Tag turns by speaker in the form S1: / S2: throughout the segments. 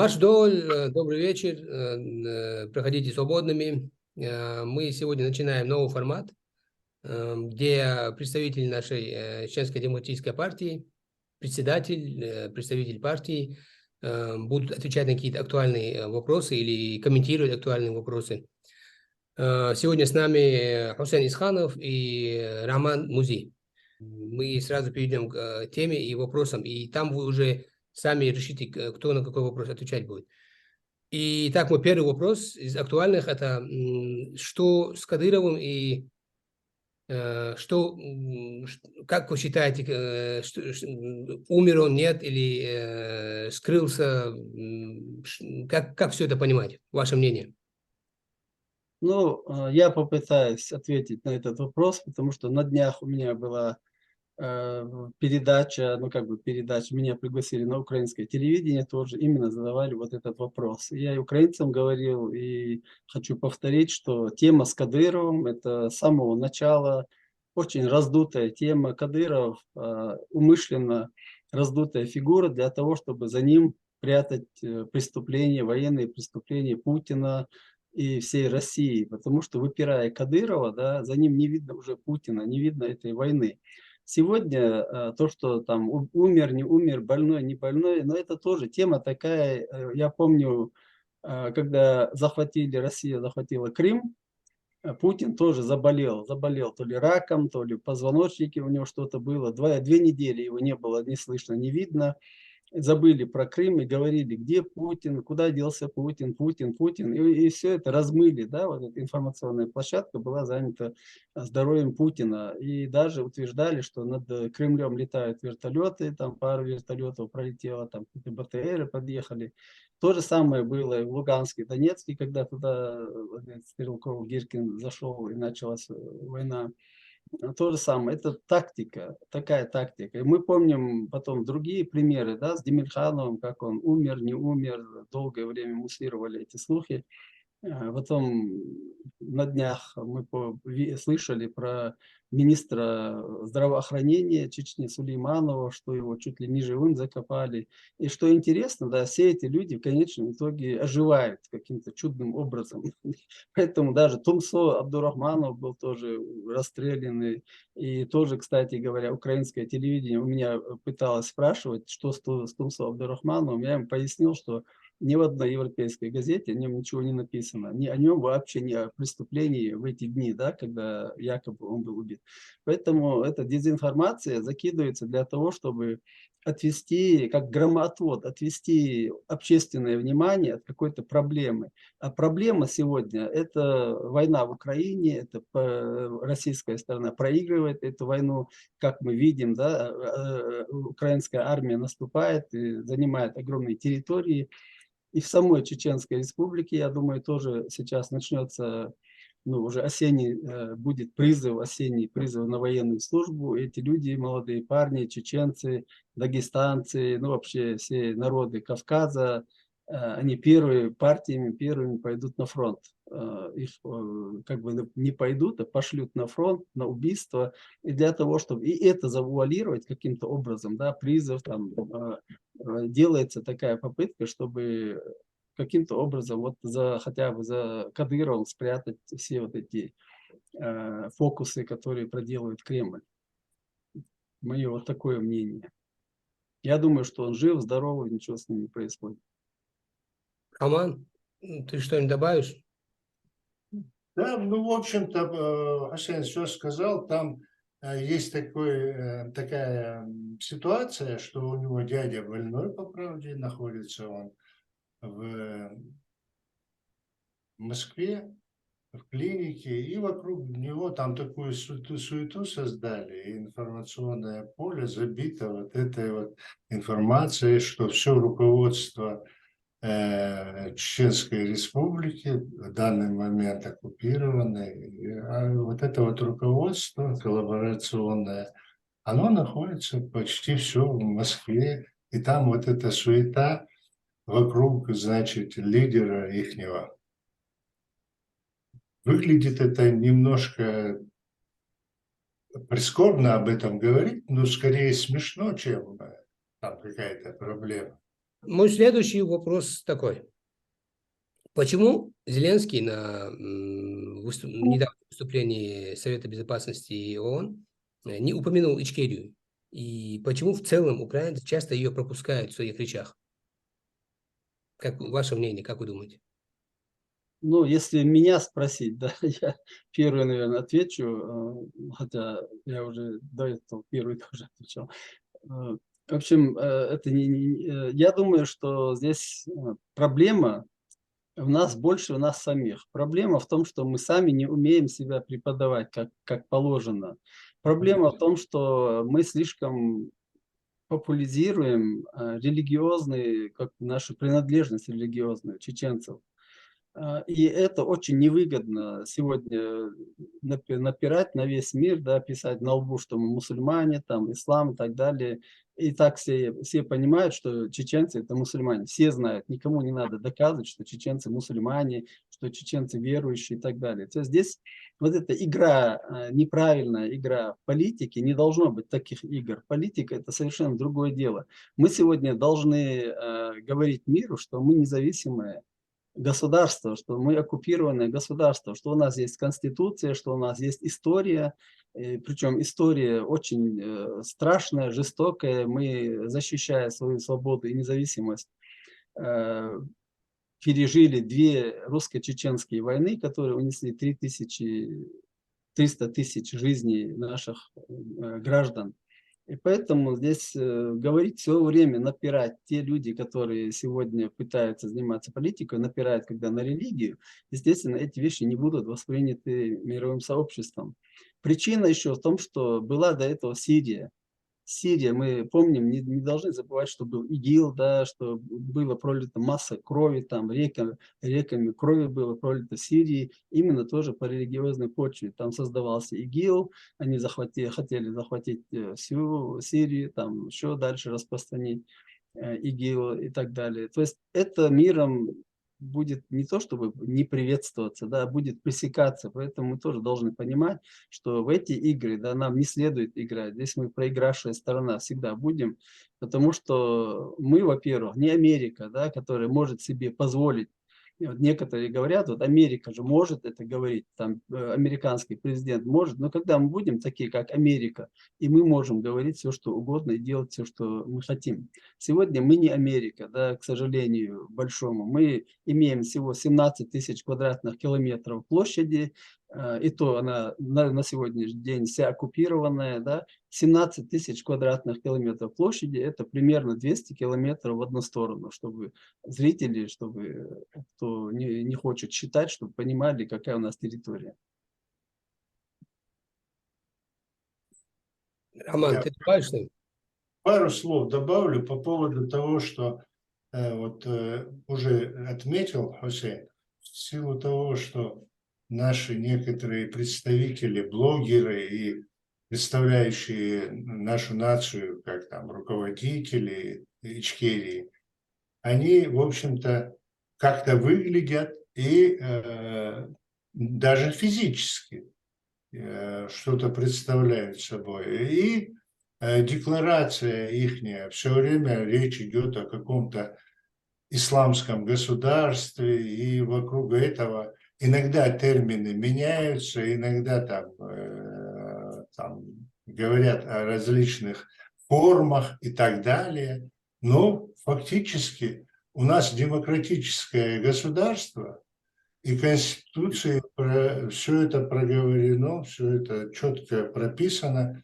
S1: Машдоль, добрый вечер, проходите свободными. Мы сегодня начинаем новый формат, где представитель нашей чеченской демократической партии, председатель, представитель партии будут отвечать на какие-то актуальные вопросы или комментировать актуальные вопросы. Сегодня с нами Хусейн Исханов и Роман Музи. Мы сразу перейдем к теме и вопросам, и там вы уже сами решите, кто на какой вопрос отвечать будет. Итак, мой первый вопрос из актуальных – это что с Кадыровым и как вы считаете, умер он, нет, или скрылся? Как все это понимать? Ваше мнение?
S2: Ну, я попытаюсь ответить на этот вопрос, потому что на днях у меня была передача, передача, меня пригласили на украинское телевидение, тоже именно задавали вот этот вопрос. Я и украинцам говорил, и хочу повторить, что тема с Кадыровым – это с самого начала очень раздутая тема. Кадыров умышленно раздутая фигура для того, чтобы за ним прятать преступления, военные преступления Путина и всей России, потому что, выпирая Кадырова, да, за ним не видно уже Путина, не видно этой войны. Сегодня то, что там умер, не умер, больной, не больной, но это тоже тема такая. Я помню, когда Россия захватила Крым, Путин тоже заболел то ли раком, то ли в позвоночнике у него что-то было. Две недели его не было, не слышно, не видно. Забыли про Крым и говорили, где Путин, куда делся Путин, Путин. И все это размыли, да, вот эта информационная площадка была занята здоровьем Путина. И даже утверждали, что над Кремлем летают вертолеты, там пару вертолетов пролетело, там какие-то БТРы подъехали. То же самое было и в Луганске, Донецке, когда туда Стрелков, Гиркин зашел и началась война. То же самое, это тактика, такая тактика. И мы помним потом другие примеры, да, с Демирхановым, как он умер, не умер, долгое время муссировали эти слухи. Потом на днях мы слышали про министра здравоохранения Чечни Сулейманова, что его чуть ли не живым закопали. И что интересно, да, все эти люди в конечном итоге оживают каким-то чудным образом. Поэтому даже Тумсо Абдурахманов был тоже расстрелянный. И тоже, кстати говоря, украинское телевидение у меня пыталось спрашивать, что с Тумсо Абдурахмановым. Я им пояснил, что ни в одной европейской газете о нем ничего не написано. Ни о нем вообще, ни о преступлении в эти дни, да, когда якобы он был убит. Поэтому эта дезинформация закидывается для того, чтобы отвести, как громоотвод, отвести общественное внимание от какой-то проблемы. А проблема сегодня – это война в Украине, это российская сторона проигрывает эту войну, как мы видим, да, украинская армия наступает и занимает огромные территории. И в самой Чеченской Республике, я думаю, тоже сейчас начнется, ну, уже осенний, будет осенний призыв на военную службу. Эти люди, молодые парни, чеченцы, дагестанцы, ну, вообще все народы Кавказа, они первыми пойдут на фронт. Их как бы не пойдут, а пошлют на фронт, на убийство. И для того, чтобы и это завуалировать каким-то образом, да, призыв, там, делается такая попытка, чтобы каким-то образом вот хотя бы за Кадыровым спрятать все вот эти фокусы, которые проделывает Кремль. Мое вот такое мнение. Я думаю, что он жив, здоровый, ничего с ним не происходит.
S1: Роман, ты что-нибудь добавишь?
S3: Да, ну, в общем-то, Хусейн все сказал. Там есть такая ситуация, что у него дядя больной, по правде, находится он в Москве, в клинике, и вокруг него там такую суету создали, и информационное поле забито вот этой вот информацией, что все руководство Чеченской Республики, в данный момент оккупированной, вот это вот руководство коллаборационное, оно находится почти все в Москве, и там вот эта суета вокруг, значит, лидера ихнего. Выглядит это немножко прискорбно об этом говорить, но скорее смешно, чем там какая-то проблема.
S1: Мой следующий вопрос такой. Почему Зеленский на недавнем выступлении Совета Безопасности ООН не упомянул Ичкерию? И почему в целом украинцы часто ее пропускают в своих речах? Как ваше мнение, как вы думаете?
S2: Ну, если меня спросить, да, я первый, наверное, отвечу, хотя я уже до этого первый тоже отвечал. В общем, это я думаю, что здесь проблема в нас больше, в нас самих. Проблема в том, что мы сами не умеем себя преподавать как положено. Проблема в том, что мы слишком популяризируем религиозные, как нашу принадлежность религиозную чеченцев. И это очень невыгодно сегодня напирать на весь мир, да, писать на лбу, что мы мусульмане, там, ислам и так далее. И так все понимают, что чеченцы это мусульмане. Все знают, никому не надо доказывать, что чеченцы мусульмане, что чеченцы верующие и так далее. То есть здесь вот эта игра, неправильная игра в политике, не должно быть таких игр. Политика это совершенно другое дело. Мы сегодня должны говорить миру, что мы независимые государство, что мы оккупированное государство, что у нас есть конституция, что у нас есть история, причем история очень страшная, жестокая. Мы, защищая свою свободу и независимость, пережили 2 русско-чеченские войны, которые унесли 300 тысяч жизней наших граждан. И поэтому здесь говорить все время, напирать те люди, которые сегодня пытаются заниматься политикой, напирают когда на религию, естественно, эти вещи не будут восприняты мировым сообществом. Причина еще в том, что была до этого Сирия. Сирия, мы помним, не должны забывать, что был ИГИЛ, да, что было пролито масса крови, там реками крови было пролито в Сирии, именно тоже по религиозной почве. Там создавался ИГИЛ, они хотели захватить всю Сирию, там еще дальше распространить ИГИЛ и так далее. То есть это миром будет не то чтобы не приветствоваться, да, а будет пресекаться. Поэтому мы тоже должны понимать, что в эти игры, да, нам не следует играть. Здесь мы проигравшая сторона всегда будем, потому что мы, во-первых, не Америка, да, которая может себе позволить. И вот некоторые говорят, вот Америка же может это говорить, там американский президент может, но когда мы будем такие, как Америка, и мы можем говорить все, что угодно и делать все, что мы хотим. Сегодня мы не Америка, да, к сожалению, большому. Мы имеем всего 17 тысяч квадратных километров площади, и то она на сегодняшний день вся оккупированная, да, 17 тысяч квадратных километров площади, это примерно 200 километров в одну сторону, чтобы зрители, чтобы кто не хочет считать, чтобы понимали, какая у нас территория.
S1: Роман, ты добавишь что-нибудь?
S3: Пару слов добавлю по поводу того, что уже отметил Хусейн, в силу того, что наши некоторые представители, блогеры и представляющие нашу нацию, как там руководители Ичкерии, они, в общем-то, как-то выглядят и даже физически что-то представляют собой. И декларация ихняя, все время речь идет о каком-то исламском государстве, и вокруг этого иногда термины меняются, иногда там говорят о различных формах и так далее. Но фактически у нас демократическое государство, и Конституции все это проговорено, все это четко прописано.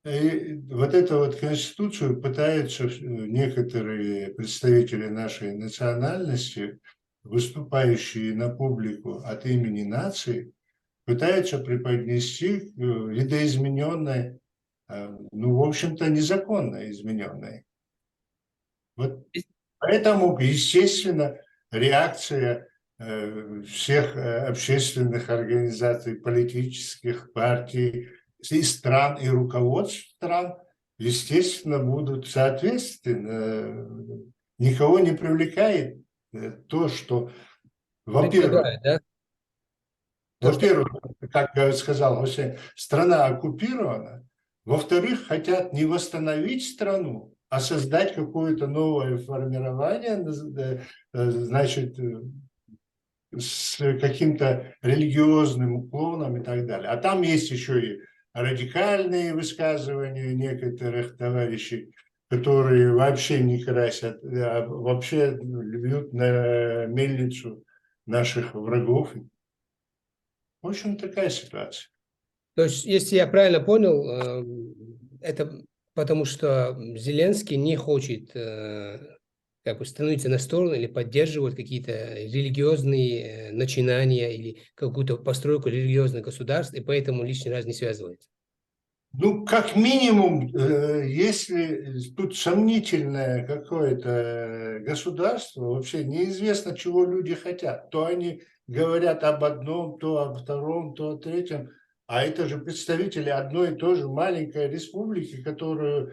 S3: И вот эту вот Конституцию пытаются некоторые представители нашей национальности, выступающие на публику от имени нации, пытаются преподнести видоизмененной, ну, в общем-то, незаконно измененной. Вот поэтому, естественно, реакция всех общественных организаций, политических партий, и стран, и руководств стран, естественно, будут соответственно. Никого не привлекает то, что, во-первых,
S1: Да?
S3: как сказал Хусейн, страна оккупирована, во-вторых, хотят не восстановить страну, а создать какое-то новое формирование, значит, с каким-то религиозным уклоном и так далее. А там есть еще и радикальные высказывания некоторых товарищей, которые вообще не красят, а вообще льют на мельницу наших врагов. В общем, такая ситуация.
S1: То есть, если я правильно понял, это потому что Зеленский не хочет как бы становиться на сторону или поддерживать какие-то религиозные начинания или какую-то постройку религиозных государств, и поэтому лишний раз не связывается.
S3: Ну, как минимум, если тут сомнительное какое-то государство, вообще неизвестно, чего люди хотят. То они говорят об одном, то о втором, то о третьем. А это же представители одной и той же маленькой республики, которую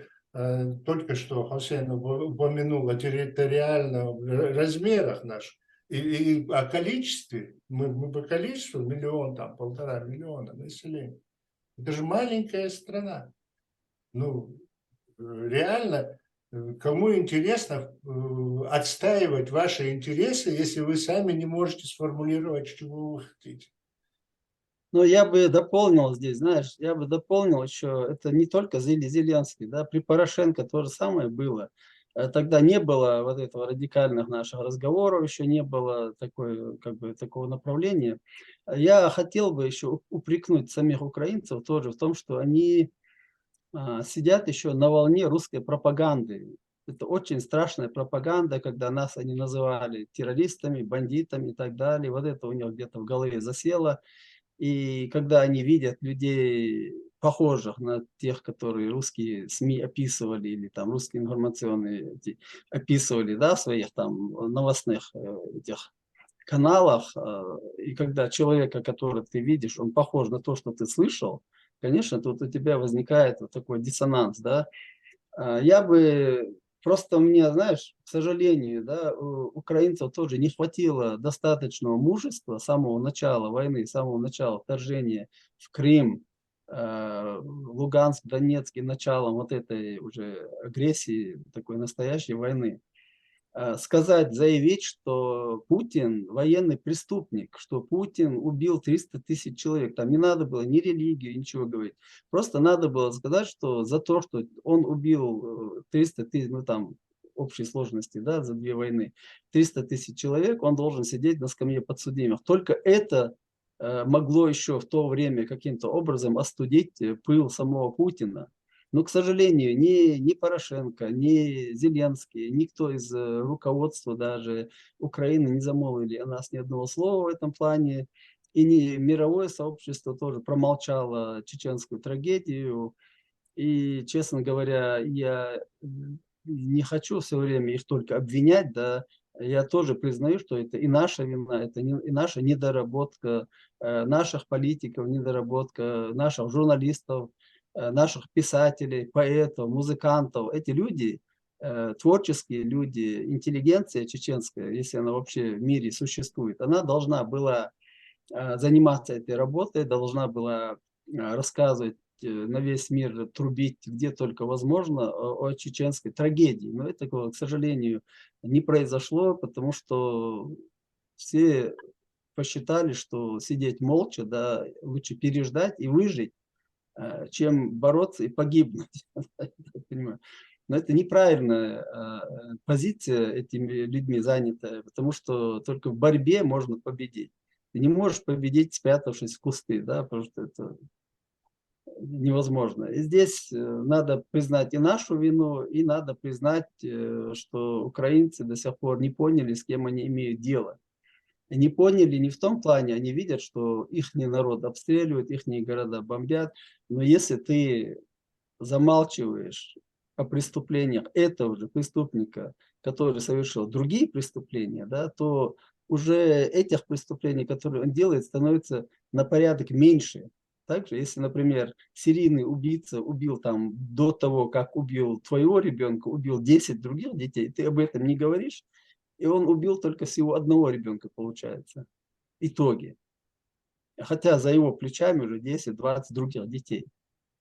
S3: только что Хусейн упомянул о территориальных размерах наших. И о количестве, мы по количеству миллион, там, 1,5 миллиона населения. Это же маленькая страна. Ну, реально, кому интересно отстаивать ваши интересы, если вы сами не можете сформулировать, чего вы хотите?
S2: Но я бы дополнил здесь, знаешь, я бы дополнил еще, это не только Зеленский, да, при Порошенко то же самое было. Тогда не было вот этого радикальных наших разговоров, еще не было такой, как бы, такого направления. Я хотел бы еще упрекнуть самих украинцев тоже в том, что они сидят еще на волне русской пропаганды. Это очень страшная пропаганда, когда нас они называли террористами, бандитами и так далее. Вот это у них где-то в голове засело. И когда они видят людей, похожих на тех, которые русские СМИ описывали, или там русские информационные описывали, да, в своих там новостных этих каналах, и когда человека, которого ты видишь, он похож на то, что ты слышал, конечно, тут у тебя возникает вот такой диссонанс, да. Я бы просто мне, знаешь, к сожалению, да, у украинцев тоже не хватило достаточного мужества с самого начала войны, с самого начала вторжения в Крым, Луганск, Донецк и началом вот этой уже агрессии, такой настоящей войны. Сказать, заявить, что Путин военный преступник, что Путин убил 300 тысяч человек. Там не надо было ни религию, ничего говорить. Просто надо было сказать, что за то, что он убил 300 тысяч, ну там общей сложности, да, за 2 войны, 300 тысяч человек, он должен сидеть на скамье подсудимых. Только это могло еще в то время каким-то образом остудить пыл самого Путина. Но, к сожалению, ни Порошенко, ни Зеленский, никто из руководства даже Украины не замолвили о нас ни одного слова в этом плане. И мировое сообщество тоже промолчало чеченскую трагедию. И, честно говоря, я не хочу все время их только обвинять, да. Я тоже признаю, что это и наша вина, это и наша недоработка наших политиков, недоработка наших журналистов, наших писателей, поэтов, музыкантов. Эти люди, творческие люди, интеллигенция чеченская, если она вообще в мире существует, она должна была заниматься этой работой, должна была рассказывать на весь мир, трубить где только возможно о чеченской трагедии. Но это, к сожалению, не произошло, потому что все посчитали, что сидеть молча, да, лучше переждать и выжить, чем бороться и погибнуть. Но это неправильная позиция этими людьми занятая, потому что только в борьбе можно победить. Ты не можешь победить, спрятавшись в кусты, да, потому что это невозможно. И здесь надо признать и нашу вину, и надо признать, что украинцы до сих пор не поняли, с кем они имеют дело. И не поняли не в том плане, они видят, что их народ обстреливают, их города бомбят, но если ты замалчиваешь о преступлениях этого же преступника, который совершил другие преступления, да, то уже этих преступлений, которые он делает, становится на порядок меньше. Также, если, например, серийный убийца убил там до того, как убил твоего ребенка, убил 10 других детей, ты об этом не говоришь, и он убил только всего одного ребенка, получается, итоги. Хотя за его плечами уже 10-20 других детей.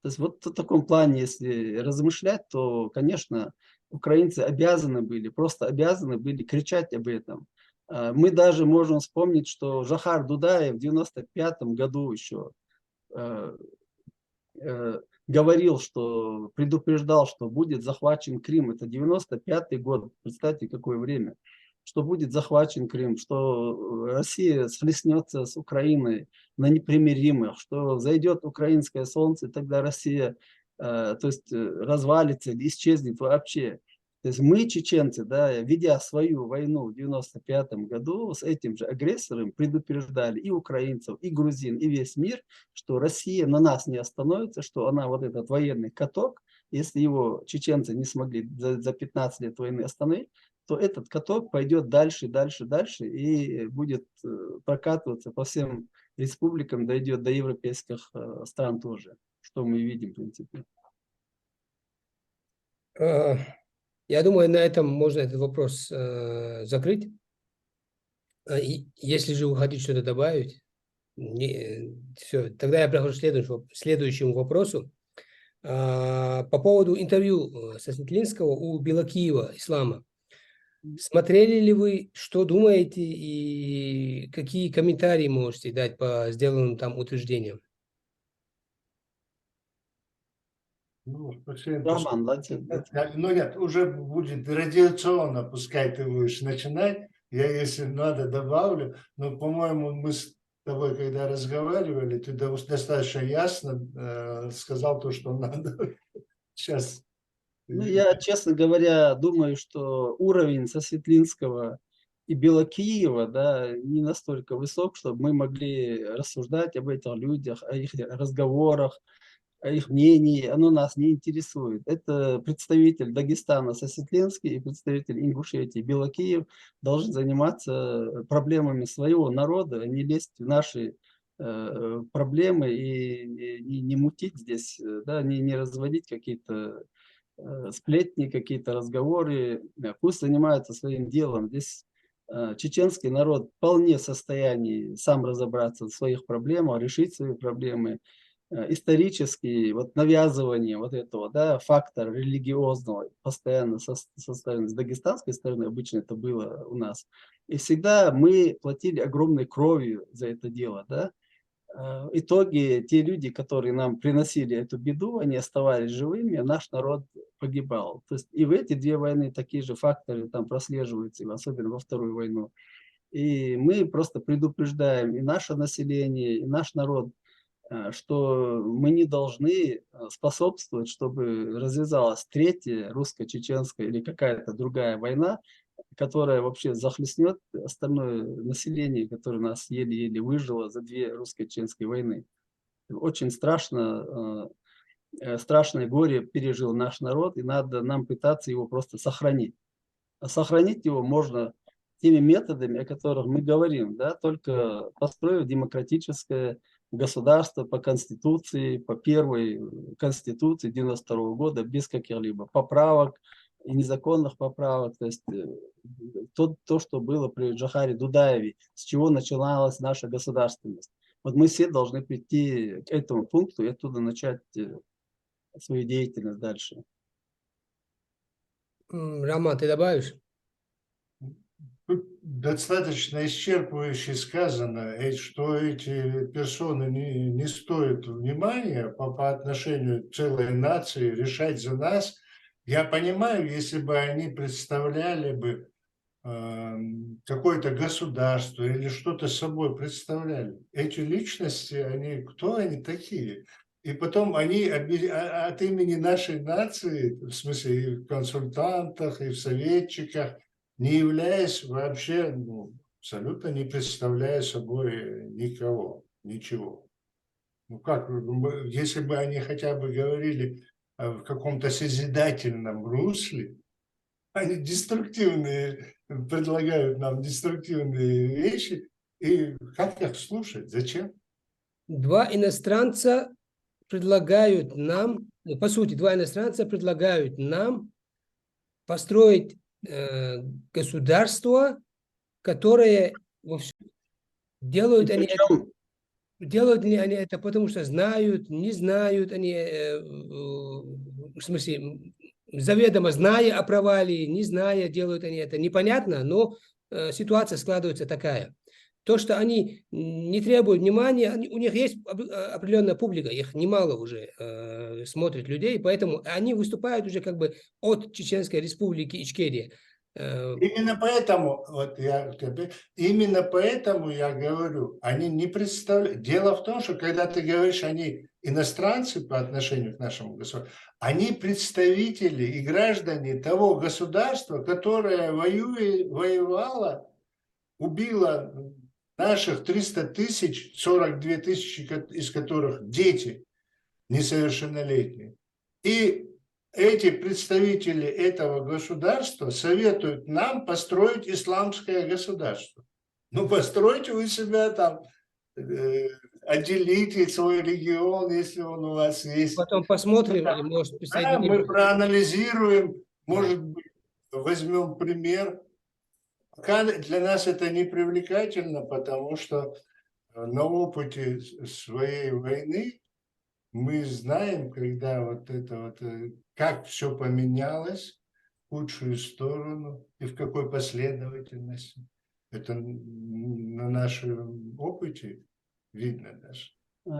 S2: То есть вот в таком плане, если размышлять, то, конечно, украинцы обязаны были, просто обязаны были кричать об этом. Мы даже можем вспомнить, что Жохар Дудаев в 95 году еще говорил, что предупреждал, что будет захвачен Крым. Это 95-й год. Представьте, какое время. Что будет захвачен Крым, что Россия схлестнется с Украиной на непримиримых, что зайдет украинское солнце, и тогда Россия развалится или исчезнет вообще. То есть мы, чеченцы, да, ведя свою войну в 95 году с этим же агрессором, предупреждали и украинцев, и грузин, и весь мир, что Россия на нас не остановится, что она вот этот военный каток, если его чеченцы не смогли за 15 лет войны остановить, то этот каток пойдет дальше, дальше, дальше и будет прокатываться по всем республикам, дойдет до европейских стран тоже, что мы видим в принципе.
S1: Я думаю, на этом можно этот вопрос закрыть. Если же вы хотите что-то добавить, все, тогда я прохожу к следующему вопросу. По поводу интервью со Светлинского у Белокиева Ислама. Смотрели ли вы, что думаете и какие комментарии можете дать по сделанным там утверждениям?
S3: Ну, спасибо.
S2: Роман,
S3: Ну нет, уже будет радиационно, пускай ты будешь начинать. Я, если надо, добавлю. Но, по-моему, мы с тобой, когда разговаривали, ты достаточно ясно сказал то, что надо. Сейчас.
S2: Ну, я, честно говоря, думаю, что уровень Сосветлинского и Белокиева, да, не настолько высок, чтобы мы могли рассуждать об этих людях, о их разговорах, о их мнении. Оно нас не интересует. Это представитель Дагестана Сосветлинский и представитель Ингушетии Белокиев должен заниматься проблемами своего народа, а не лезть в наши проблемы и не мутить здесь, да, не разводить какие-то сплетни, какие-то разговоры, пусть занимаются своим делом. Здесь чеченский народ вполне в состоянии сам разобраться в своих проблемах, решить свои проблемы. Исторически вот навязывание вот этого, да, фактора религиозного постоянно со стороны, с дагестанской стороны, обычно это было у нас. И всегда мы платили огромной кровью за это дело, да. В итоге те люди, которые нам приносили эту беду, они оставались живыми, а наш народ погибал. То есть и в эти две войны такие же факторы там прослеживаются, особенно во Вторую войну. И мы просто предупреждаем и наше население, и наш народ, что мы не должны способствовать, чтобы развязалась третья русско-чеченская или какая-то другая война, которая вообще захлестнет остальное население, которое у нас еле-еле выжило за две русско-чеченские войны. Очень страшно, страшное горе пережил наш народ, и надо нам пытаться его просто сохранить. А сохранить его можно теми методами, о которых мы говорим, да, только построив демократическое государство по Конституции, по первой Конституции 92 года, без каких-либо поправок и незаконных поправок. То есть то, что было при Джохаре Дудаеве, с чего начиналась наша государственность. Вот мы все должны прийти к этому пункту и оттуда начать свою деятельность дальше.
S1: Роман, ты добавишь?
S3: Тут достаточно исчерпывающе сказано, что эти персоны не стоят внимания по отношению к целой нации, решать за нас. Я понимаю, если бы они представляли бы какое-то государство или что-то собой представляли. Эти личности, они кто они такие? И потом они от имени нашей нации, в смысле и в консультантах, и в советчиках, не являясь вообще, абсолютно не представляя собой никого, ничего. Ну как, если бы они хотя бы говорили в каком-то созидательном русле, они деструктивные, предлагают нам деструктивные вещи, и как их слушать, зачем?
S1: Два иностранца предлагают нам, по сути, два иностранца предлагают нам построить государство, которое делают они это потому, что знают, не знают, они, в смысле, заведомо зная о провале, не зная, делают они это, непонятно, но ситуация складывается такая. То, что они не требуют внимания, у них есть определенная публика, их немало уже смотрит людей, поэтому они выступают уже как бы от Чеченской Республики Ичкерия.
S3: Именно поэтому, именно поэтому я говорю, они не представляют. Дело в том, что когда ты говоришь, они иностранцы по отношению к нашему государству, они представители и граждане того государства, которое воевало, убило наших 300 тысяч, 42 тысячи из которых дети несовершеннолетние. И эти представители этого государства советуют нам построить исламское государство. Ну, постройте вы себя там, отделите свой регион, если он у вас есть.
S1: Потом посмотрим, и, может,
S3: Да,
S1: присоединимся.
S3: мы проанализируем, может быть, возьмем пример. Пока для нас это не привлекательно, потому что на опыте своей войны мы знаем, когда как все поменялось в худшую сторону и в какой последовательности. Это на нашем опыте видно даже.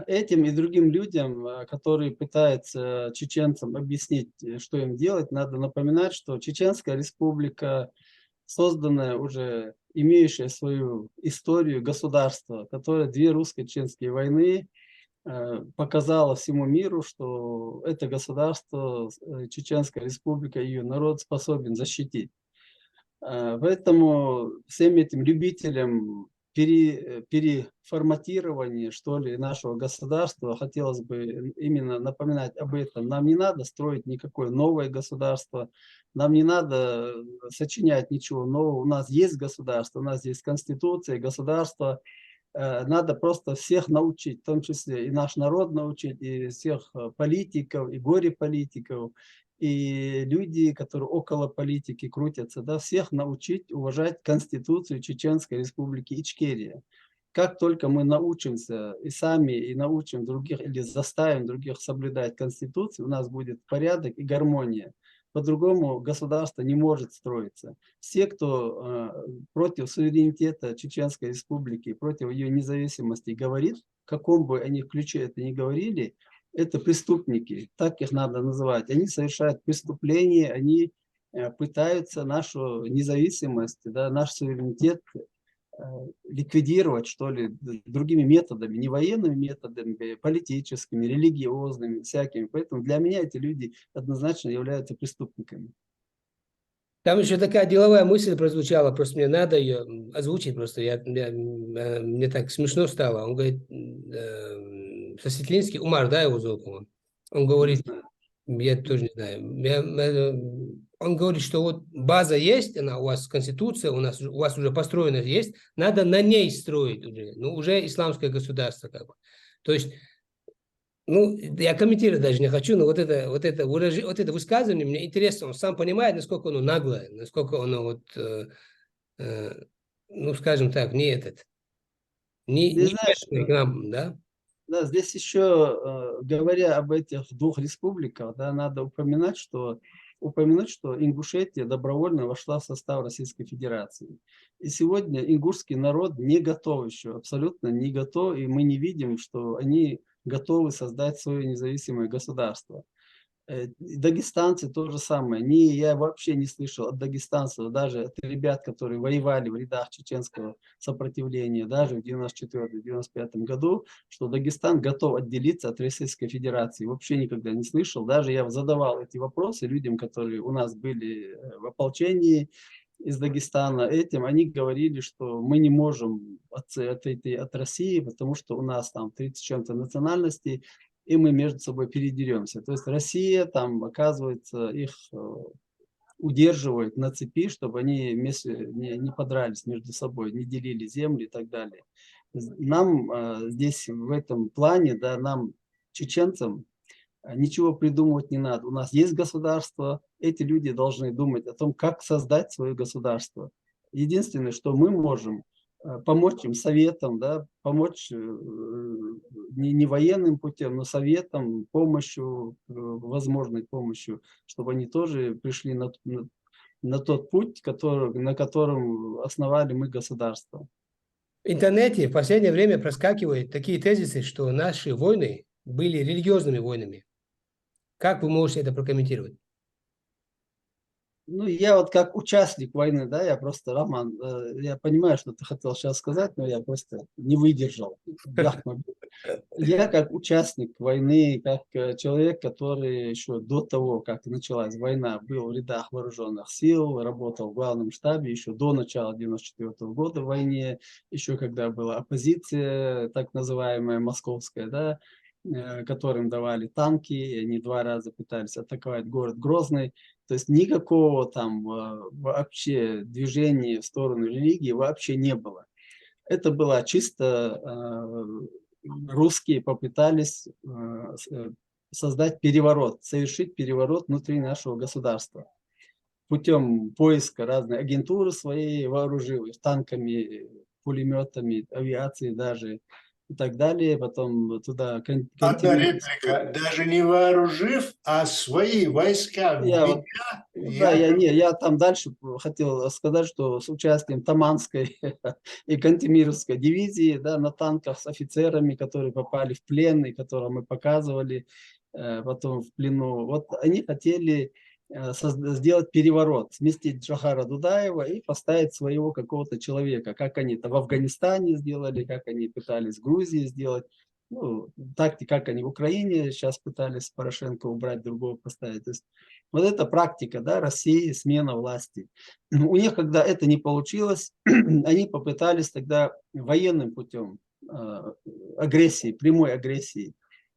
S2: Этим и другим людям, которые пытаются чеченцам объяснить, что им делать, надо напоминать, что Чеченская Республика, созданное уже, имеющее свою историю государство, которое две русско-чеченские войны показало всему миру, что это государство, Чеченская Республика, ее народ способен защитить. Поэтому всем этим любителям переформатирования, что ли, нашего государства, хотелось бы именно напоминать об этом. Нам не надо строить никакое новое государство, нам не надо сочинять ничего нового. У нас есть государство, у нас есть конституция, государство. Надо просто всех научить, в том числе и наш народ научить, и всех политиков, и горе-политиков, и люди, которые около политики крутятся, да, всех научить уважать Конституцию Чеченской Республики Ичкерия. Как только мы научимся и сами, и научим других, или заставим других соблюдать Конституцию, у нас будет порядок и гармония. По-другому государство не может строиться. Все, кто против суверенитета Чеченской Республики, против ее независимости говорит, в каком бы они ключе это ни говорили, это преступники, так их надо называть. Они совершают преступления, они пытаются нашу независимость, да, наш суверенитет ликвидировать, что ли, другими методами, не военными методами, политическими, религиозными, всякими. Поэтому для меня эти люди однозначно являются преступниками.
S1: Там еще такая деловая мысль прозвучала, просто мне надо ее озвучить, просто мне так смешно стало. Он говорит, Сосветлинский, Умар, да, его зовут? Он говорит, я тоже не знаю, он говорит, что вот база есть, она у вас конституция, у вас уже построена есть, надо на ней строить уже, ну уже исламское государство как бы. То есть, ну, я комментировать даже не хочу, но вот это высказывание, мне интересно, он сам понимает, насколько оно наглое, насколько оно ну, скажем так, не к нам, да?
S2: Да, здесь еще, говоря об этих двух республиках, да, надо упомянуть, что Ингушетия добровольно вошла в состав Российской Федерации. И сегодня ингушский народ не готов еще, абсолютно не готов, и мы не видим, что они готовы создать свое независимое государство. Дагестанцы то же самое. Я вообще не слышал от дагестанцев, даже от ребят, которые воевали в рядах чеченского сопротивления, даже в 1994-1995 году, что Дагестан готов отделиться от Российской Федерации. Вообще никогда не слышал. Даже я задавал эти вопросы людям, которые у нас были в ополчении из Дагестана. Они говорили, что мы не можем от России, потому что у нас там 30 с чем-то национальностей, и мы между собой передеремся. То есть Россия там, оказывается, их удерживает на цепи, чтобы они не подрались между собой, не делили земли и так далее. Нам здесь в этом плане, да, нам, чеченцам, ничего придумывать не надо. У нас есть государство, эти люди должны думать о том, как создать свое государство. Единственное, что мы можем, помочь им советом, да, помочь не военным путем, но советом, помощью, возможной помощью, чтобы они тоже пришли на тот путь, на котором основали мы государство.
S1: В интернете в последнее время проскакивают такие тезисы, что наши войны были религиозными войнами. Как вы можете это прокомментировать?
S2: Ну, я вот как участник войны, да, я просто, Роман, я понимаю, что ты хотел сейчас сказать, но я просто не выдержал. Я как участник войны, как человек, который еще до того, как началась война, был в рядах вооруженных сил, работал в главном штабе еще до начала 1994 года в войне, еще когда была оппозиция, так называемая московская, да, которым давали танки, и они 2 раза пытались атаковать город Грозный. То есть никакого там вообще движения в сторону религии вообще не было. Это было чисто русские попытались создать переворот, совершить переворот внутри нашего государства путем поиска разной агентуры своей, вооружил их танками, пулеметами, авиацией даже и так далее. Потом туда
S3: Одна реплика. Даже не вооружив, а свои войска
S2: Я вот, да,
S3: якобы...
S2: я там дальше хотел сказать, что с участием Таманской и Кантемировской дивизии, да, на танках с офицерами, которые попали в плен и которые мы показывали потом в плену, вот они хотели сделать переворот, сместить Джохара Дудаева и поставить своего какого-то человека, как они это в Афганистане сделали, как они пытались в Грузии сделать. Ну, так, как они в Украине сейчас пытались Порошенко убрать, другого поставить. То есть вот эта практика, да, России, смена власти. У них, когда это не получилось, они попытались тогда военным путем агрессии, прямой агрессии.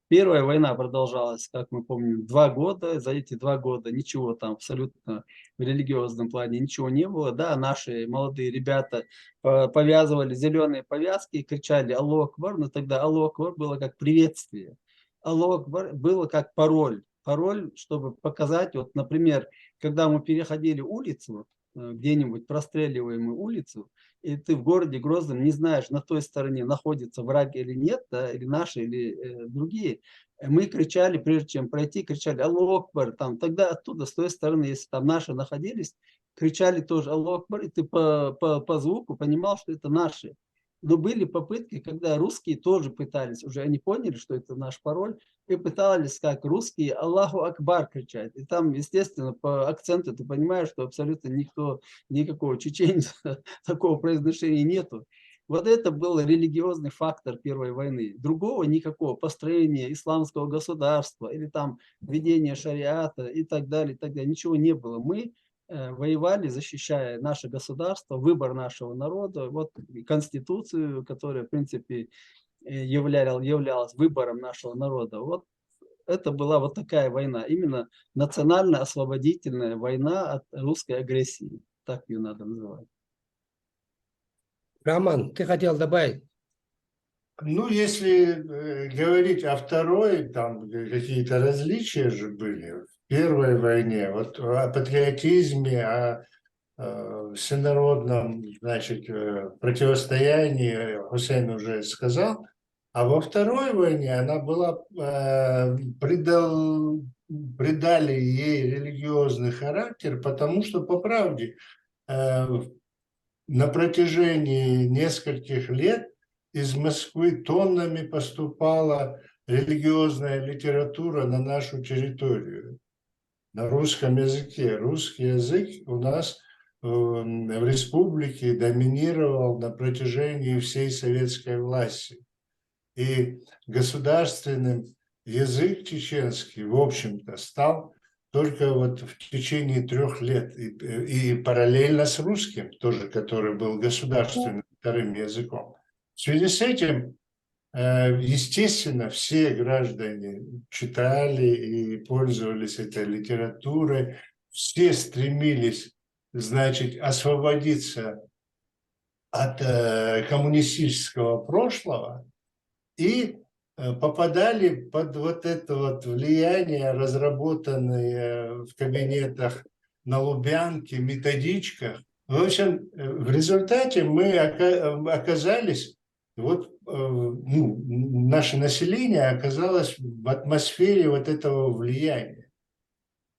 S2: Первая война продолжалась, как мы помним, 2 года. За эти 2 года ничего там абсолютно в религиозном плане ничего не было. Да, наши молодые ребята повязывали зеленые повязки и кричали «Аллаху Акбар», но тогда «Аллаху Акбар» было как приветствие. «Аллаху Акбар» было как пароль. Пароль, чтобы показать, вот, например, когда мы переходили улицу, где-нибудь простреливаемую улицу, и ты в городе Грозном не знаешь, на той стороне находится враг или нет, да, или наши, или другие, мы кричали, прежде чем пройти, кричали «Аллаху Акбар», там, тогда оттуда, с той стороны, если там наши находились, кричали тоже «Аллаху Акбар», и ты по звуку понимал, что это наши. Но были попытки, когда русские тоже пытались, уже они поняли, что это наш пароль, и пытались, как русские, «Аллаху Акбар» кричать. И там, естественно, по акценту ты понимаешь, что абсолютно никто, никакого чеченца такого произношения нету. Вот это был религиозный фактор Первой войны. Другого никакого построения исламского государства или там введения шариата и так далее, ничего не было. Мы воевали, защищая наше государство, выбор нашего народа, вот конституцию, которая, в принципе, являлась выбором нашего народа. Вот это была вот такая война, именно национально-освободительная война от русской агрессии. Так ее надо называть.
S1: Роман, ты хотел добавить?
S3: Ну, если говорить о второй, там какие-то различия же были в Первой войне, вот о патриотизме, о всенародном, значит, противостоянии Хусейн уже сказал, а во Второй войне она была, придали ей религиозный характер, потому что, по правде, на протяжении нескольких лет из Москвы тоннами поступала религиозная литература на нашу территорию, на русском языке. Русский язык у нас в республике доминировал на протяжении всей советской власти. И государственным язык чеченский, в общем-то, стал только вот в течение 3 лет. И параллельно с русским, тоже, который был государственным вторым языком. В связи с этим, естественно, все граждане читали и пользовались этой литературой, все стремились, значит, освободиться от коммунистического прошлого и попадали под вот это вот влияние, разработанное в кабинетах на Лубянке, методичках В общем, в результате мы оказались, вот, ну, наше население оказалось в атмосфере вот этого влияния.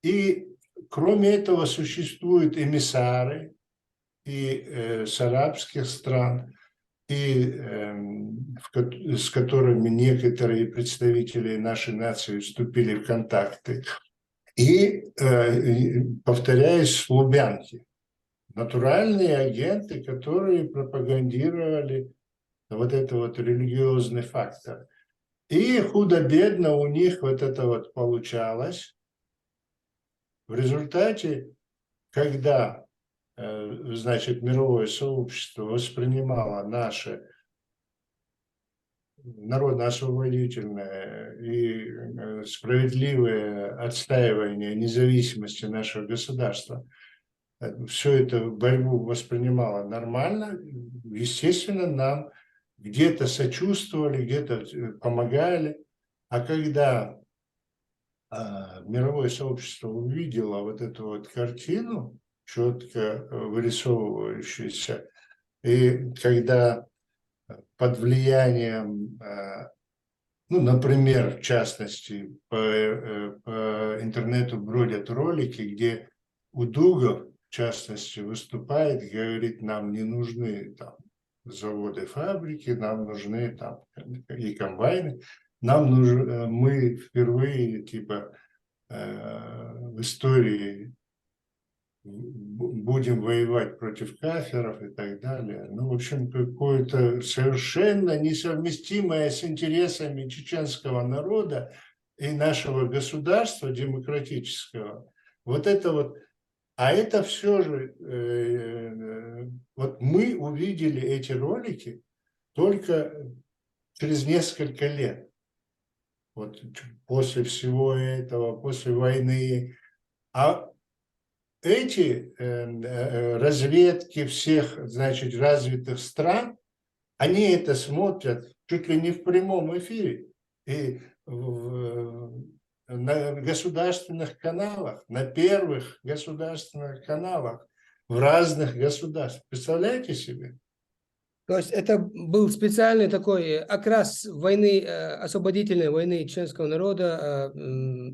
S3: И кроме этого существуют эмиссары и с арабских стран, и с которыми некоторые представители нашей нации вступили в контакты. И, повторяюсь, с Лубянки. Натуральные агенты, которые пропагандировали вот это вот религиозный фактор. И худо-бедно у них вот это вот получалось. В результате, когда, значит, мировое сообщество воспринимало наше народно-освободительное и справедливое отстаивание независимости нашего государства, все это борьбу воспринимало нормально, естественно, нам где-то сочувствовали, где-то помогали. А когда мировое сообщество увидело вот эту вот картину, четко вырисовывающуюся, и когда под влиянием, ну, например, в частности, по интернету бродят ролики, где Удугов, в частности, выступает, говорит, нам не нужны там заводы, фабрики, нам нужны там и комбайны, нам нужны, мы впервые типа в истории будем воевать против кафиров и так далее. Ну, в общем, какое-то совершенно несовместимое с интересами чеченского народа и нашего государства демократического. Вот это вот. А это все же, вот мы увидели эти ролики только через несколько лет. Вот после всего этого, после войны. А эти разведки всех, значит, развитых стран, они это смотрят чуть ли не в прямом эфире. И на государственных каналах, на первых государственных каналах в разных государствах. Представляете себе?
S1: То есть это был специальный такой окрас войны, освободительной войны чеченского народа,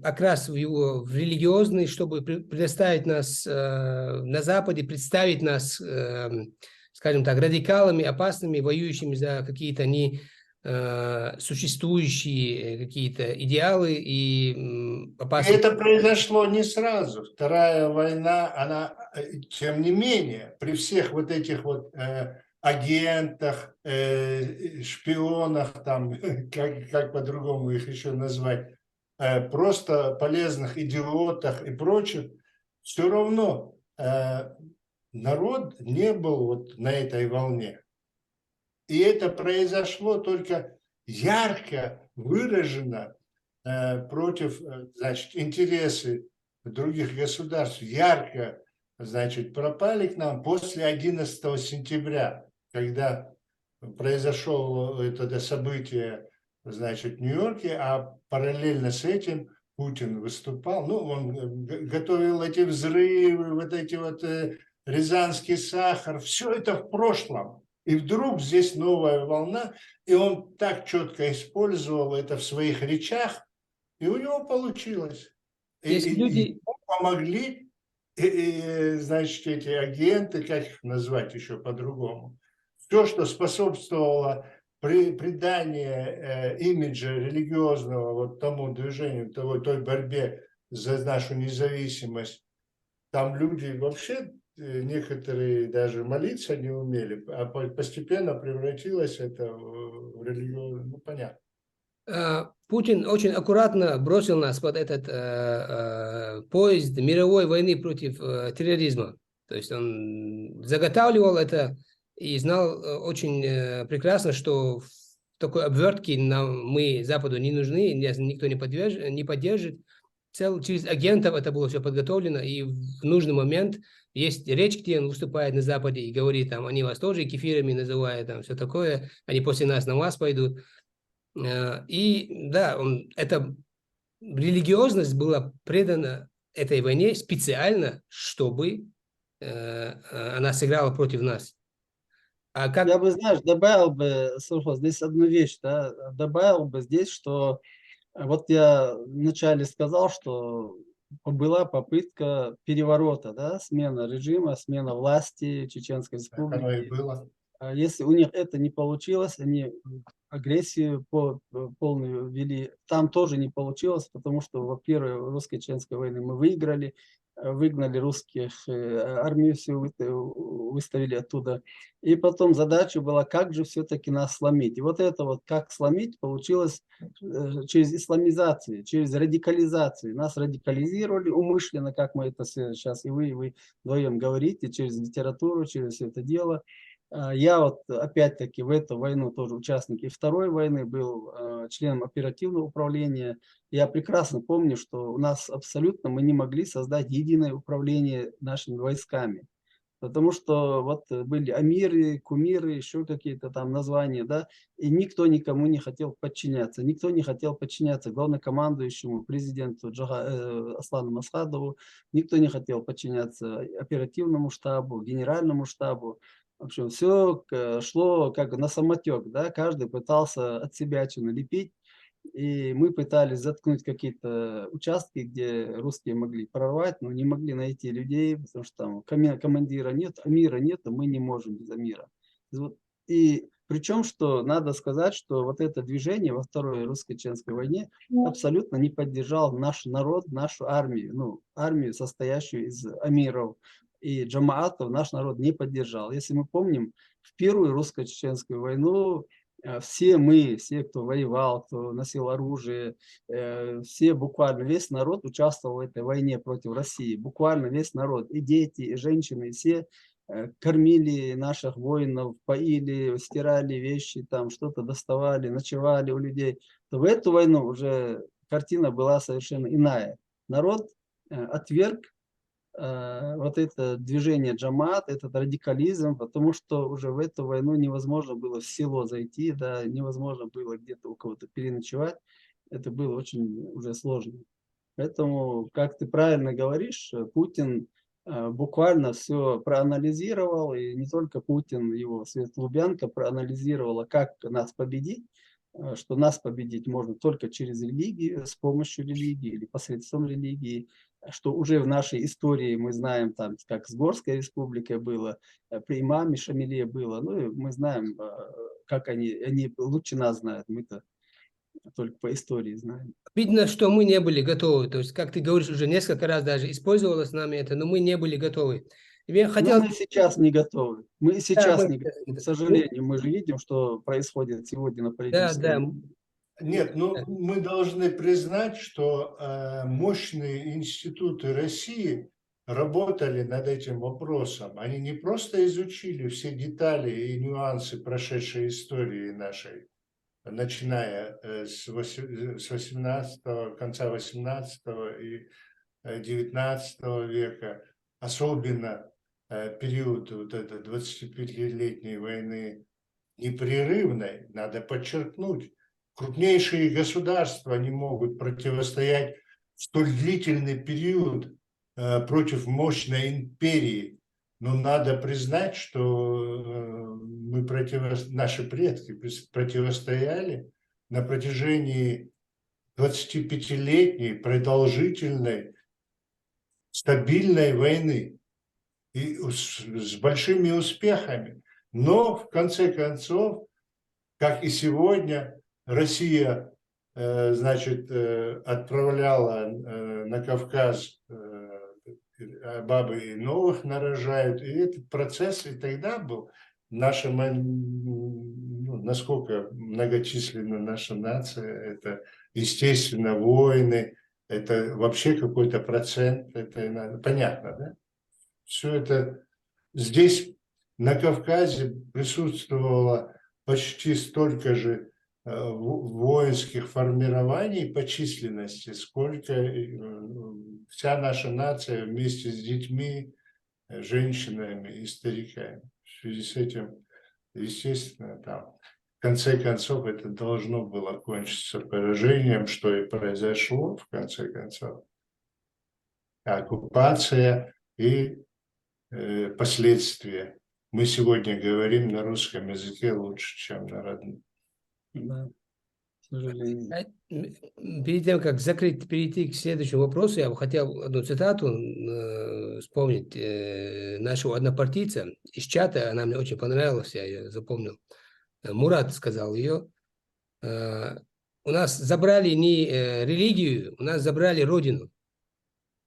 S1: окрас в его в религиозный, чтобы предоставить нас на Западе, представить нас, скажем так, радикалами, опасными, воюющими за какие-то существующие какие-то идеалы и опасные.
S3: Это произошло не сразу. Вторая война, она, тем не менее, при всех вот этих вот агентах, шпионах, там, как по-другому их еще назвать, просто полезных идиотах и прочих, все равно народ не был вот на этой волне. И это произошло только ярко выражено против, значит, интересы других государств, ярко, значит, пропали к нам после 11 сентября, когда произошло это событие, значит, в Нью-Йорке, а параллельно с этим Путин выступал, ну, он готовил эти взрывы, вот эти вот рязанский сахар, все это в прошлом. И вдруг здесь новая волна, и он так четко использовал это в своих речах, и у него получилось.
S1: Если люди...
S3: Ему помогли, значит, эти агенты, как их назвать еще по-другому, все, что способствовало приданию имиджа религиозного вот тому движению, той борьбе за нашу независимость, там люди вообще... Некоторые даже молиться не умели, а постепенно превратилось это в религию, ну, понятно.
S1: Путин очень аккуратно бросил нас под этот поезд мировой войны против терроризма. То есть он заготавливал это и знал очень прекрасно, что в такой обвертке мы Западу не нужны, никто не поддержит. Через агентов это было все подготовлено, и в нужный момент есть речь, где он выступает на Западе и говорит, там, они вас тоже кефирами называют, там, все такое, они после нас на вас пойдут. И да, эта религиозность была предана этой войне специально, чтобы она сыграла против нас. А как...
S2: Я бы, знаешь, добавил бы, Сухо, здесь одну вещь, да, добавил бы здесь, что вот я вначале сказал, что была попытка переворота, да, смена режима, смена власти Чеченской
S3: Так оно и
S2: Республики.
S3: было.
S2: Если у них это не получилось, они агрессию полную вели. Там тоже не получилось, потому что во первой русско-чеченской войне мы выиграли, выгнали русских, армию всю выставили оттуда. И потом задача была, как же все-таки нас сломить. И вот это вот, как сломить, получилось через исламизацию, через радикализацию. Нас радикализировали умышленно, как мы это сейчас и вы вдвоем говорите, через литературу, через все это дело. Я вот опять-таки в эту войну тоже участник и второй войны, был членом оперативного управления. Я прекрасно помню, что у нас абсолютно мы не могли создать единое управление нашими войсками. Потому что вот были амиры, кумиры, еще какие-то там названия, да, и никто никому не хотел подчиняться. Никто не хотел подчиняться главнокомандующему, президенту Аслану Масхадову, никто не хотел подчиняться оперативному штабу, генеральному штабу. В общем, все шло как на самотек, да, каждый пытался от себя что-то лепить. И мы пытались заткнуть какие-то участки, где русские могли прорвать, но не могли найти людей, потому что там командира нет, амира нет, а мы не можем без амира. И причем, что надо сказать, что вот это движение во Второй русско-чеченской войне абсолютно не поддержал наш народ, нашу армию, ну, армию, состоящую из амиров и джамаатов, наш народ не поддержал. Если мы помним, в Первую русско-чеченскую войну все мы, все, кто воевал, кто носил оружие, все буквально, весь народ участвовал в этой войне против России. Буквально весь народ, и дети, и женщины, и все кормили наших воинов, поили, стирали вещи, там что-то доставали, ночевали у людей. То в эту войну уже картина была совершенно иная. Народ отверг вот это движение джамаат, этот радикализм, потому что уже в эту войну невозможно было в село зайти, да, невозможно было где-то у кого-то переночевать. Это было очень уже сложно. Поэтому, как ты правильно говоришь, Путин буквально все проанализировал, и не только Путин, его Светлубянка проанализировала, как нас победить, что нас победить можно только через религию, с помощью религии или посредством религии, что уже в нашей истории мы знаем, там, как с Горской республикой было, при имаме Шамиле было, ну, и мы знаем, как они лучше нас знают, мы-то только по истории знаем.
S1: Видно, что мы не были готовы. То есть, как ты говоришь, уже несколько раз даже использовалось нами это, но мы не были готовы. Я
S2: Но
S1: хотел...
S2: мы сейчас не готовы. Мы
S1: Да,
S2: сейчас
S1: мы...
S2: не готовы. К сожалению, мы же видим, что происходит сегодня на
S1: Да,
S2: политической
S1: да.
S2: арене.
S3: Нет, ну мы должны признать, что мощные институты России работали над этим вопросом. Они не просто изучили все детали и нюансы прошедшей истории нашей, начиная с 18-го, конца 18 и 19 века, особенно период вот этой 25-летней войны непрерывной, надо подчеркнуть, крупнейшие государства не могут противостоять в столь длительный период против мощной империи. Но надо признать, что наши предки противостояли на протяжении 25-летней продолжительной стабильной войны и с большими успехами. Но в конце концов, как и сегодня, Россия, значит, отправляла на Кавказ бабы и новых нарожают. И этот процесс и тогда был. Насколько многочисленна наша нация, это, естественно, войны, это вообще какой-то процент, это понятно, да? Все это здесь, на Кавказе, присутствовало почти столько же воинских формирований по численности, сколько вся наша нация вместе с детьми, женщинами и стариками. В связи с этим, естественно, там, в конце концов, это должно было кончиться поражением, что и произошло, в конце концов. Оккупация и последствия. Мы сегодня говорим на русском языке лучше, чем на родном.
S2: Да, к сожалению.
S1: Перед тем, как перейти к следующему вопросу, я бы хотел одну цитату вспомнить нашего однопартийца из чата. Она мне очень понравилась, я ее запомнил. Мурат сказал ее. У нас забрали не религию, у нас забрали родину.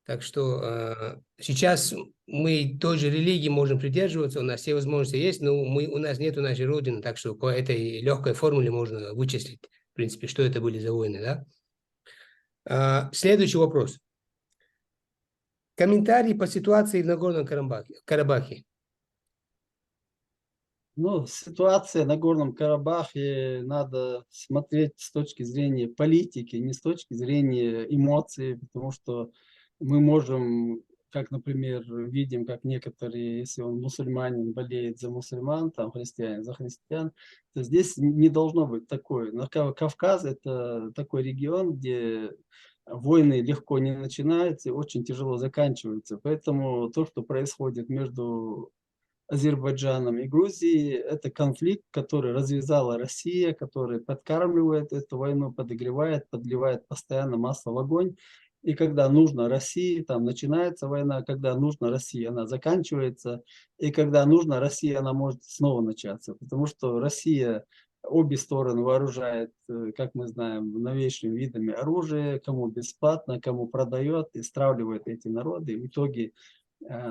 S1: Так что сейчас мы той же религии можем придерживаться, у нас все возможности есть, но у нас нету нашей родины, так что по этой легкой формуле можно вычислить, в принципе, что это были за войны, да? Следующий вопрос. Комментарии по ситуации в Нагорном Карабахе.
S2: Ну, ситуация на Горном Карабахе надо смотреть с точки зрения политики, не с точки зрения эмоций, потому что мы можем, как, например, видим, как некоторые, если он мусульманин, болеет за мусульман, там христианин за христиан, то здесь не должно быть такое. Но Кавказ – это такой регион, где войны легко не начинаются и очень тяжело заканчиваются. Поэтому то, что происходит между Азербайджаном и Грузией, это конфликт, который развязала Россия, который подкармливает эту войну, подогревает, подливает постоянно масло в огонь. И когда нужно России, там начинается война, когда нужно России, она заканчивается, и когда нужно России, она может снова начаться. Потому что Россия обе стороны вооружает, как мы знаем, новейшими видами оружия, кому бесплатно, кому продает, и стравливает эти народы. И в итоге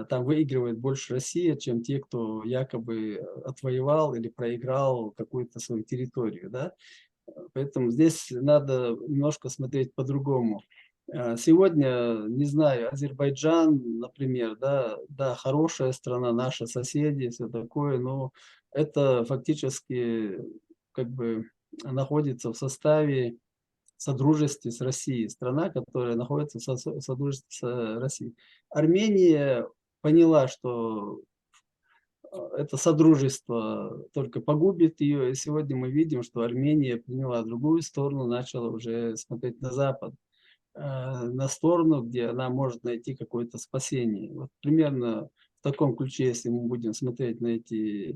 S2: там выигрывает больше Россия, чем те, кто якобы отвоевал или проиграл какую-то свою территорию. Да? Поэтому здесь надо немножко смотреть по-другому. Сегодня, не знаю, Азербайджан, например, да, хорошая страна, наши соседи, все такое, но это фактически как бы находится в составе содружестве с Россией, страна, которая находится в содружестве с Россией. Армения поняла, что это содружество только погубит ее, и сегодня мы видим, что Армения приняла другую сторону, начала уже смотреть на Запад, на сторону, где она может найти какое-то спасение. Вот примерно в таком ключе, если мы будем смотреть на эти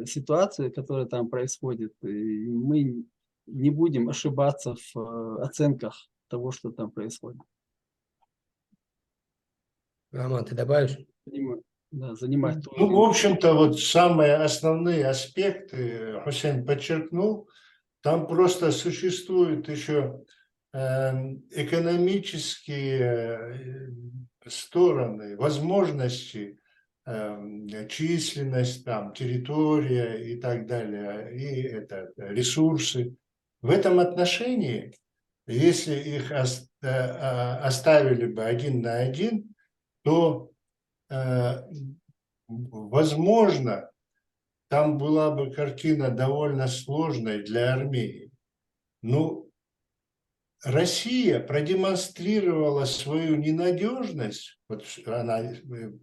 S2: ситуации, которые там происходят, и мы не будем ошибаться в оценках того, что там происходит.
S1: Роман, ты добавишь?
S2: Да, занимать
S3: Ну, в общем-то, вот самые основные аспекты Хусейн подчеркнул. Там просто существуют еще экономические стороны, возможности, численность, там, территория и так далее, и это, ресурсы. В этом отношении, если их оставили бы один на один, то, возможно, там была бы картина довольно сложной для Армении. Ну, Россия продемонстрировала свою ненадежность, вот она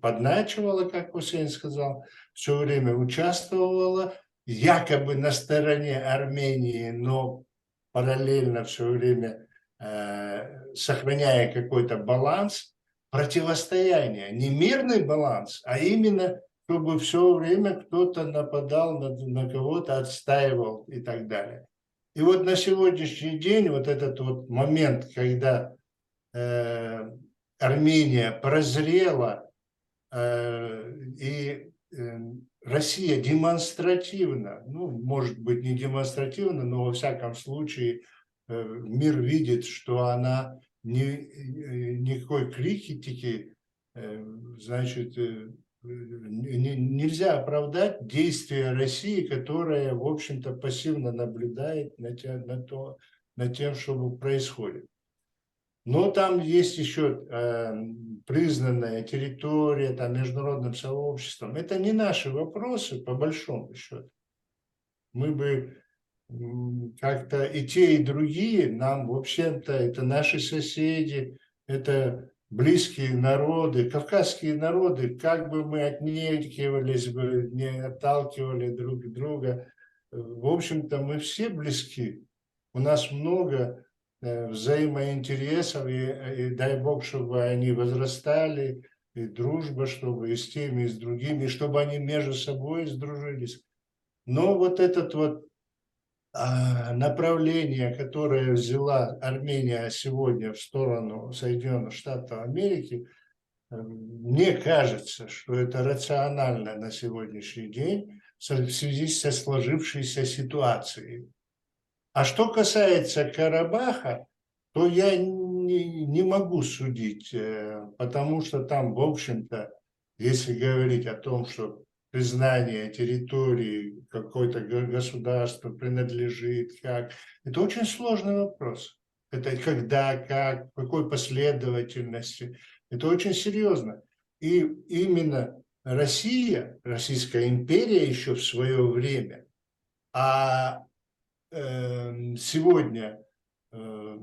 S3: подначивала, как Хусейн сказал, все время участвовала, якобы на стороне Армении, но параллельно все время сохраняя какой-то баланс, противостояние, не мирный баланс, а именно, чтобы все время кто-то нападал на кого-то, отстаивал и так далее. И вот на сегодняшний день вот этот вот момент, когда Армения прозрела, и Россия демонстративно, ну, может быть, не демонстративно, но во всяком случае мир видит, что она никакой критики, значит, нельзя оправдать действия России, которая, в общем-то, пассивно наблюдает над тем, что происходит. Но там есть еще признанная территория, там, международным сообществом. Это не наши вопросы, по большому счету. Мы бы как-то и те, и другие, нам, в общем-то, это наши соседи, это близкие народы, кавказские народы, как бы мы отнекивались бы, не отталкивали друг друга, в общем-то, мы все близки. У нас много взаимоинтересов, и дай Бог, чтобы они возрастали, и дружба, чтобы и с теми, и с другими, и чтобы они между собой сдружились. Но вот этот вот направление, которое взяла Армения сегодня в сторону Соединенных Штатов Америки, мне кажется, что это рационально на сегодняшний день в связи со сложившейся ситуацией. А что касается Карабаха, то я не могу судить, потому что там, в общем-то, если говорить о том, что признание территории какой-то государства принадлежит, как, это очень сложный вопрос. Это когда, как, в какой последовательности. Это очень серьезно. И именно Россия, Российская империя еще в свое время, а сегодня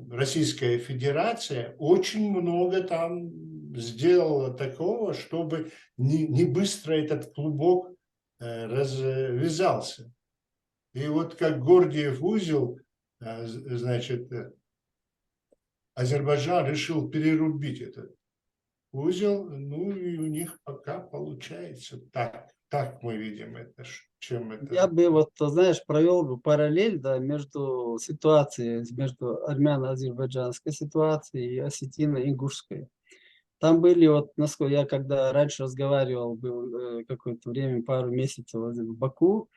S3: Российская Федерация очень много там сделала такого, чтобы не быстро этот клубок развязался. И вот как Гордиев узел, значит, Азербайджан решил перерубить этот узел, ну и у них пока получается так. Так мы видим это, чем это.
S2: Я бы вот, знаешь, провел бы параллель, да, между ситуацией, между армяно-азербайджанской ситуацией и осетино-ингушской. Там были вот, насколько я когда раньше разговаривал, был какое-то время, пару месяцев в Баку,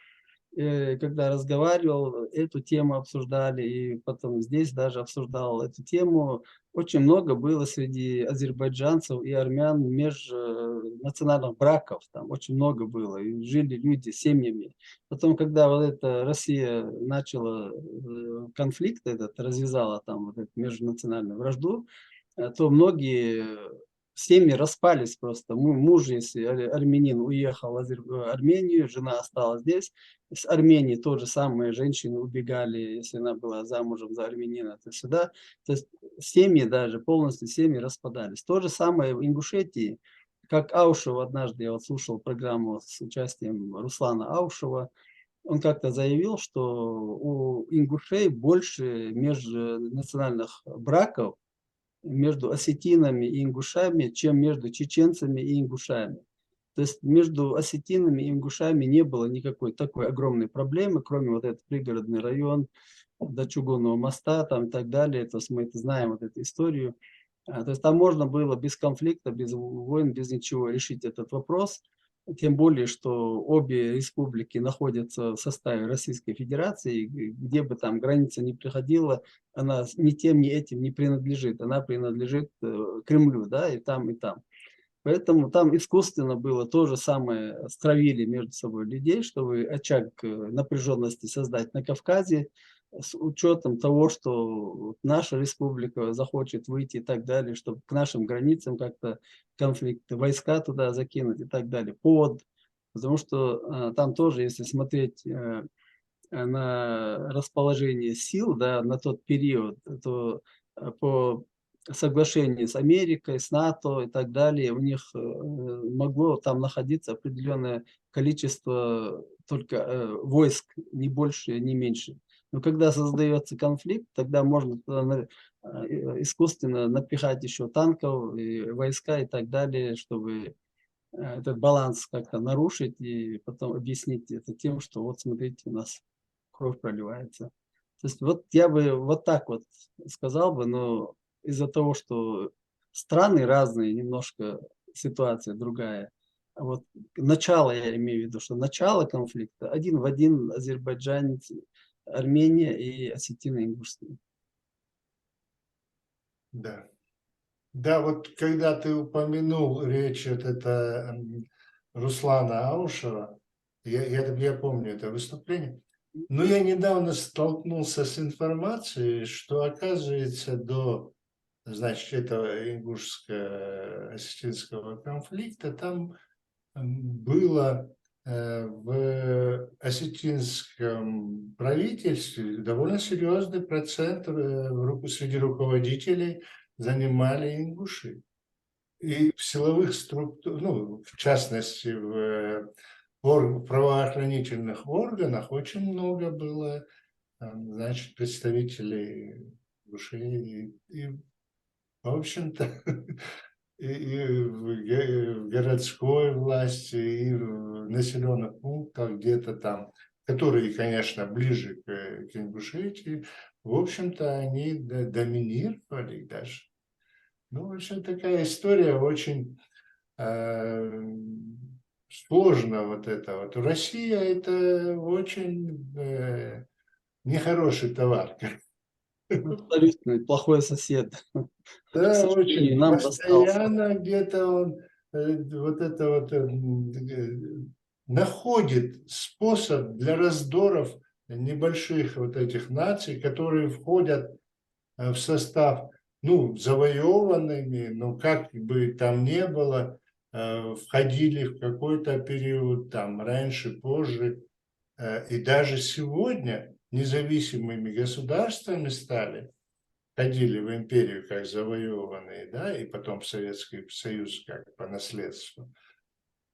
S2: когда разговаривал, эту тему обсуждали, и потом здесь даже обсуждал эту тему. Очень много было среди азербайджанцев и армян межнациональных браков, там очень много было, и жили люди семьями. Потом, когда вот эта Россия начала конфликт этот, развязала там вот эту межнациональную вражду, то многие семьи распались просто. Муж, если армянин, уехал в Армению, жена осталась здесь. С Армении то же самое, женщины убегали, если она была замужем за армянина, то сюда. То есть семьи даже, полностью семьи распадались. То же самое в Ингушетии. Как Аушев однажды, я вот слушал программу с участием Руслана Аушева, он как-то заявил, что у ингушей больше межнациональных браков между осетинами и ингушами, чем между чеченцами и ингушами. То есть между осетинами и ингушами не было никакой такой огромной проблемы, кроме вот этот пригородный район до Чугунного моста там и так далее. То есть мы это знаем, вот эту историю. То есть там можно было без конфликта, без войн, без ничего решить этот вопрос. Тем более, что обе республики находятся в составе Российской Федерации, и где бы там граница ни проходила, она ни тем, ни этим не принадлежит. Она принадлежит Кремлю, да, и там, и там. Поэтому там искусственно было то же самое, стравили между собой людей, чтобы очаг напряженности создать на Кавказе, с учетом того, что наша республика захочет выйти и так далее, чтобы к нашим границам как-то конфликты, войска туда закинуть и так далее. Потому что там тоже, если смотреть на расположение сил, да, на тот период, то по соглашению с Америкой, с НАТО и так далее, у них могло там находиться определенное количество только войск, не больше, не меньше. Но когда создается конфликт, тогда можно туда искусственно напихать еще танков, и войска и так далее, чтобы этот баланс как-то нарушить и потом объяснить это тем, что вот смотрите, у нас кровь проливается. То есть вот я бы вот так вот сказал бы, но из-за того, что страны разные, немножко ситуация другая. А вот начало, я имею в виду, что начало конфликта один в один азербайджанец, Армения и осетино-ингушские.
S3: Да. Да, вот когда ты упомянул речь Руслана Аушева, я помню это выступление, но я недавно столкнулся с информацией, что, оказывается, до, значит, этого ингушско-осетинского конфликта там было в осетинском правительстве довольно серьезный процент среди руководителей занимали ингуши. И в силовых структурах, ну, в частности, в правоохранительных органах очень много было, значит, представителей ингушей. И в общем-то, и в городской власти, и в населенных пунктах где-то там, которые, конечно, ближе к Ингушетии, в общем-то, они доминировали даже. Ну, в общем, такая история очень сложно вот это вот. Россия – это очень нехороший товар.
S2: Абсолютно плохой сосед. К
S3: Да,
S2: сожалению,
S3: очень.
S2: нам достался.
S3: Постоянно где-то он вот это вот находит способ для раздоров небольших вот этих наций, которые входят в состав, ну, завоеванными, но как бы там ни было, входили в какой-то период, там, раньше, позже, и даже сегодня независимыми государствами стали, ходили в империю как завоеванные, да, и потом в Советский Союз как по наследству.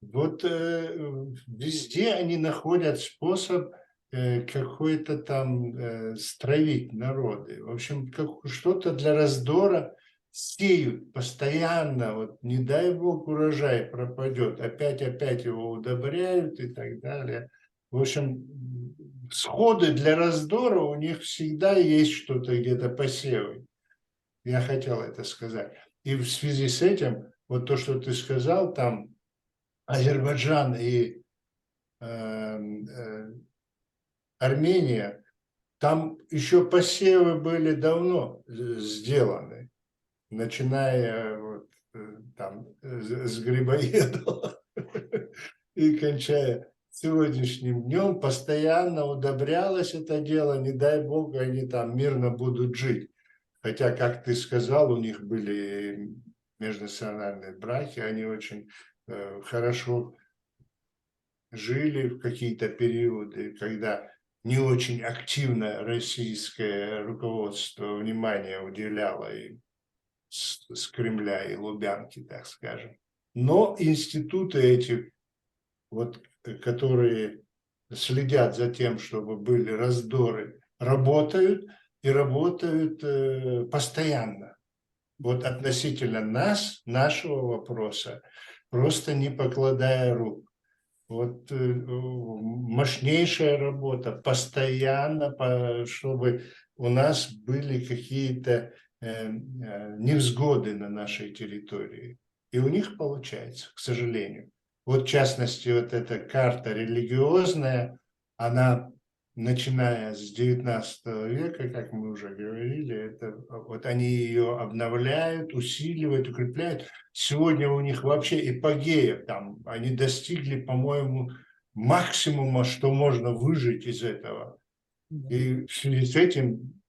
S3: Вот везде они находят способ какой-то там стравить народы. В общем, что-то для раздора сеют постоянно. Вот не дай бог урожай пропадет, опять его удобряют и так далее. В общем, сходы для раздора у них всегда есть что-то где-то посевы. Я хотел это сказать. И в связи с этим, вот то, что ты сказал, там Азербайджан и Армения, там еще посевы были давно сделаны, начиная вот, там с Грибоедова и кончая сегодняшним днем, постоянно удобрялось это дело, не дай бог, они там мирно будут жить. Хотя, как ты сказал, у них были межнациональные браки, они очень хорошо жили в какие-то периоды, когда не очень активно российское руководство внимание уделяло им с Кремля и Лубянки, так скажем. Но институты эти, вот, которые следят за тем, чтобы были раздоры, работают и работают постоянно. Вот относительно нас, нашего вопроса, просто не покладая рук. Вот мощнейшая работа, постоянно, чтобы у нас были какие-то невзгоды на нашей территории. И у них получается, к сожалению. Вот в частности, вот эта карта религиозная, она, начиная с 19 века, как мы уже говорили, это, вот они ее обновляют, усиливают, укрепляют. Сегодня у них вообще эпогея, там, они достигли, по-моему, максимума, что можно выжить из этого. И в связи с этим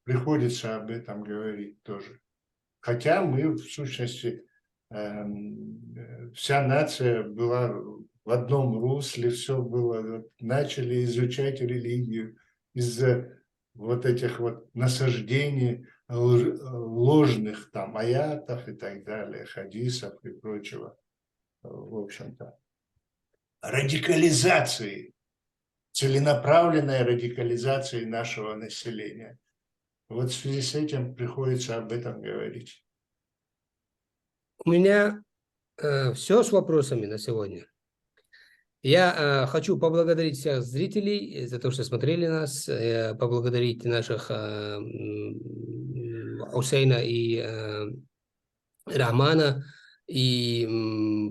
S3: приходится об этом говорить тоже. Хотя мы, в сущности, вся нация была в одном русле, все было, начали изучать религию из-за вот этих вот насаждений ложных там аятов и так далее, хадисов и прочего, в общем-то. Радикализации, целенаправленной радикализации нашего населения. Вот в связи с этим приходится об этом говорить.
S1: У меня все с вопросами на сегодня. Я хочу поблагодарить всех зрителей за то, что смотрели нас, поблагодарить наших Хусейна и Рахмана, и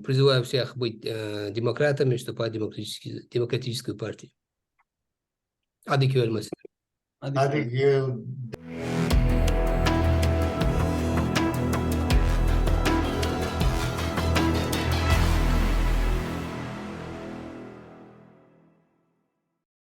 S1: призываю всех быть демократами, вступать в демократическую партию. Адык Елмес.
S2: Адык.